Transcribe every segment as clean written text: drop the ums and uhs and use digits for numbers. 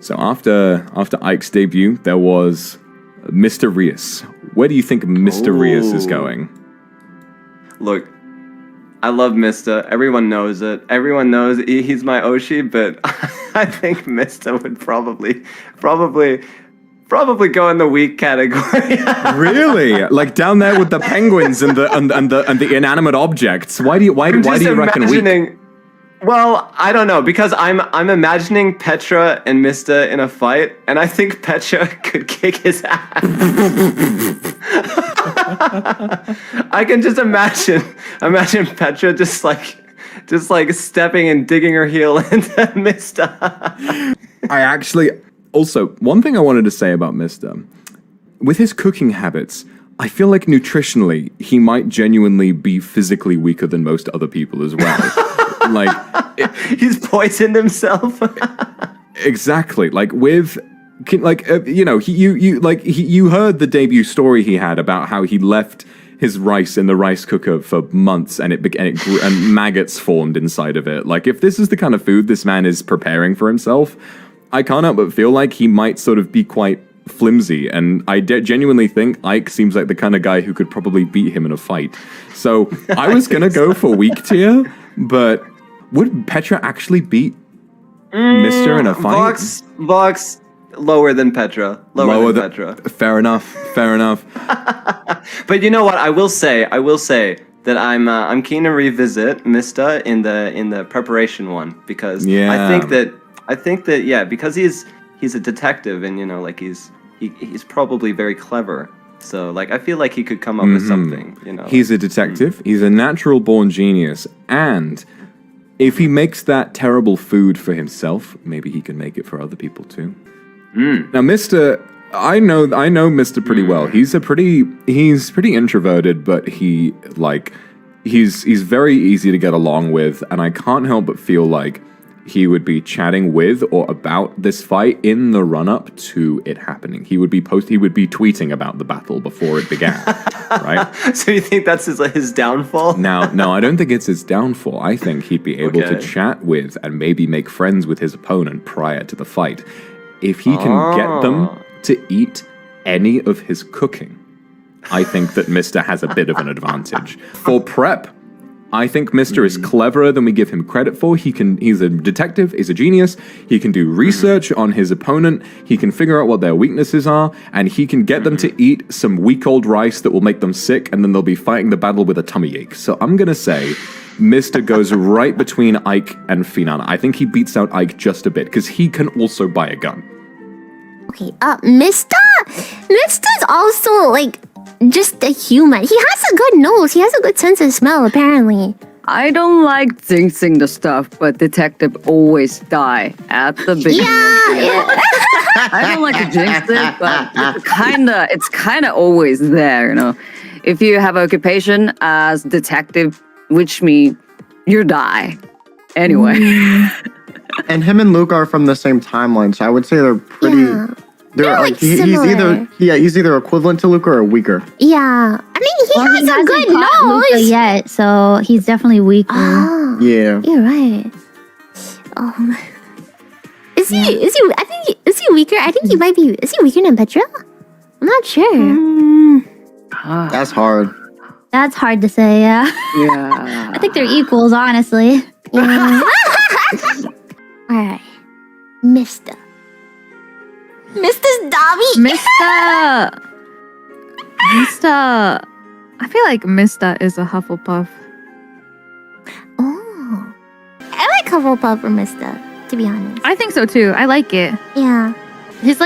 So after Ike's debut, there was Mr. Rios. Where do you think Mr. Rios is going? Look, I love Mr. Everyone knows it. Everyone knows he's my Oshi, but I think Mr. would probably go in the weak category. Really? Like down there with the penguins and the inanimate objects. Why do you reckon weak? Well, I don't know, because I'm imagining Petra and Mr. in a fight, and I think Petra could kick his ass. I can just imagine Petra just like stepping and digging her heel into Mr. Also, one thing I wanted to say about Mr. With his cooking habits, I feel like nutritionally, he might genuinely be physically weaker than most other people as well. He's poisoned himself. Exactly. You heard the debut story he had about how he left his rice in the rice cooker for months and it grew, and maggots formed inside of it. Like, if this is the kind of food this man is preparing for himself, I can't help but feel like he might sort of be quite flimsy, and I genuinely think Ike seems like the kind of guy who could probably beat him in a fight. So I was gonna go for weak tier, but would Petra actually beat Mr. in a fight? Vox lower than Petra. Lower than Petra. Fair enough. But you know what? I will say that I'm keen to revisit Mr. in the preparation one, because I think that because he's a detective, and he's probably very clever. So I feel like he could come up with something. He's a detective. He's a natural born genius, and if he makes that terrible food for himself, maybe he can make it for other people too. Now, Mr. I know Mr. pretty well. He's pretty introverted, but he's very easy to get along with, and I can't help but feel like he would be chatting with or about this fight in the run-up to it happening. He would be tweeting about the battle before it began, right? So you think that's his downfall? No, I don't think it's his downfall. I think he'd be able to chat with and maybe make friends with his opponent prior to the fight. If he can get them to eat any of his cooking, I think that Mr. has a bit of an advantage. For prep, I think Mr. is cleverer than we give him credit for. He's a detective, he's a genius, he can do research on his opponent, he can figure out what their weaknesses are, and he can get them to eat some weak old rice that will make them sick, and then they'll be fighting the battle with a tummy ache. So I'm gonna say Mr. goes right between Ike and Finana. I think he beats out Ike just a bit, because he can also buy a gun. Okay, Mister's also just a human. He has a good nose. He has a good sense of smell, apparently. I don't like jinxing the stuff, but detective always die at the beginning. Yeah. I don't like to jinx it, but it's kinda always there, If you have occupation as detective, which means you die. Anyway. And him and Luke are from the same timeline, so I would say they're pretty. Yeah. They're similar. He's either equivalent to Luca or weaker. Yeah. I mean, he has a good nose. Luca yet, so he's definitely weaker. Oh, yeah. You're right. Is he weaker? I think he might be. Is he weaker than Petra? I'm not sure. That's hard. That's hard to say, yeah. Yeah. I think they're equals, honestly. Yeah. Alright. Mr. Dobby. Mr. I feel like Mr. is a Hufflepuff. Oh. I like Hufflepuff or Mr., to be honest. I think so too. I like it. Yeah. I feel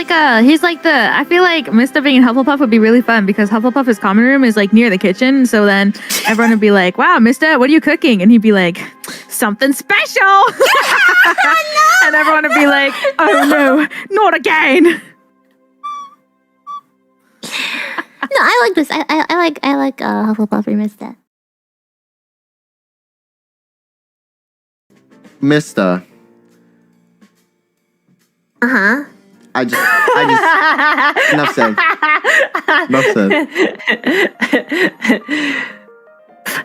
like Mr. being in Hufflepuff would be really fun because Hufflepuff's common room is near the kitchen. So then everyone would be like, wow, Mr., what are you cooking? And he'd be like, something special. No, and everyone would be like, oh no, not again. No, I like this. I like Hufflepuff or Mr. Mr. Uh-huh. I just enough said.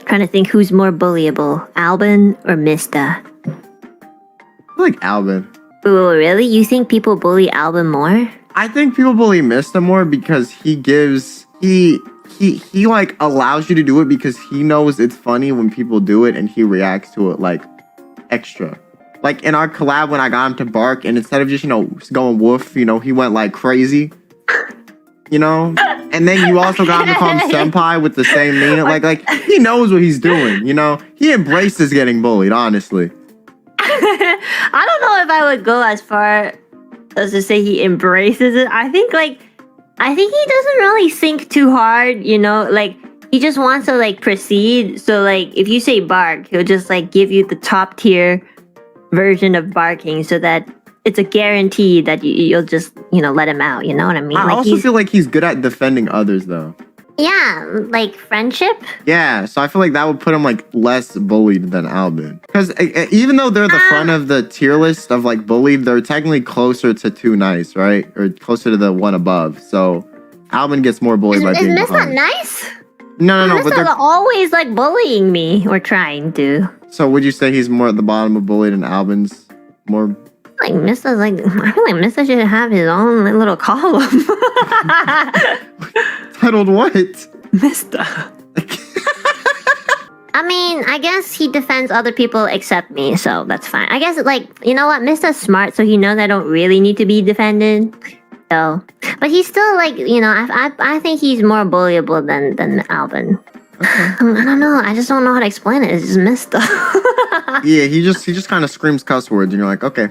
Trying to think who's more bullyable, Albin or Mista. I like Albin. Ooh, really? You think people bully Alvin more? I think people bully Mista more because he like allows you to do it because he knows it's funny when people do it and he reacts to it like extra. Like in our collab when I got him to bark and instead of just, you know, going woof, you know, he went like crazy. You know? And then you also got him to call him senpai with the same meaning. Like he knows what he's doing, you know? He embraces getting bullied, honestly. I don't know if I would go as far as to say he embraces it. I think he doesn't really think too hard, you know? Like, he just wants to, like, proceed. So, like, if you say bark, he'll just, like, give you the top tier version of barking so that it's a guarantee that you'll just, you know, let him out. You know what I mean? I also feel like he's good at defending others, though. Yeah, like friendship? Yeah, so I feel like that would put him, like, less bullied than Albin. Because even though they're the front of the tier list of, like, bullied, they're technically closer to Too Nice, right? Or closer to the one above. So Albin gets more bullied by being Is behind. Miss not nice? No, Miss but is they're... always, like, bullying me or trying to. So would you say he's more at the bottom of bullied and Albin's more... Like, Mr. Like, I feel like Mr. should have his own little column. Titled what? Mr. I mean, I guess he defends other people except me, so that's fine. I guess, like, you know what? Mr.'s smart, so he knows I don't really need to be defended. So, but he's still, like, you know, I think he's more bullyable than Alvin. I don't know. I just don't know how to explain it. It's just Mr. Yeah, he just kind of screams cuss words, and you're like, okay.